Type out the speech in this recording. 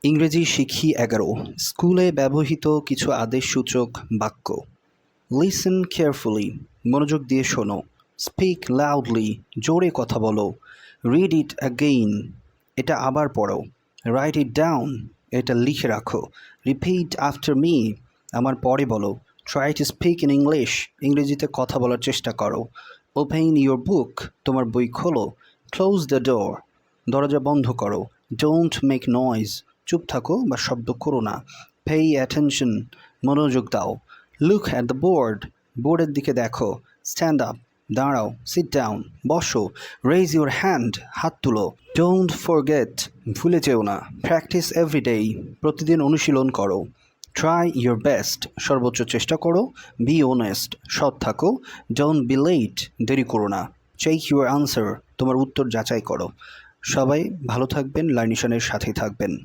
ইংরেজি শিখি 11 স্কুলে ব্যবহৃত কিছু আদেশসূচক বাক্য। লিসেন কেয়ারফুলি মনোযোগ দিয়ে শোনো। স্পিক লাউডলি জোরে কথা বলো। রিড ইট অ্যাগেইন এটা আবার পড়ো। রাইট ইট ডাউন এটা লিখে রাখো। রিপিট আফটার মি আমার পরে বলো। Try to speak in English ইংরেজিতে কথা বলার চেষ্টা করো। ওপেন ইউর বুক তোমার বই খোলো। ক্লোজ দ্য ডোর দরজা বন্ধ করো। ডোন্ট মেক নয়েজ চুপ থাকো বা শব্দ করো না। পে অ্যাটেনশন মনোযোগ দাও। লুক অ্যাট দ্য বোর্ড বোর্ডের দিকে দেখো। স্ট্যান্ড আপ দাঁড়াও। সিট ডাউন বসো। রেজ ইউর হ্যান্ড হাত তুলো। ডোন্ট ফরগেট ভুলে যেও না। প্র্যাকটিস এভরিডে প্রতিদিন অনুশীলন করো। ট্রাই ইউর বেস্ট সর্বোচ্চ চেষ্টা করো। বি অনেস্ট সৎ থাকো। ডোন্ট বি লেট দেরি করো না। চেক ইউর আনসার তোমার উত্তর যাচাই করো। সবাই ভালো থাকবেন, লার্নিশনের সাথেই থাকবেন।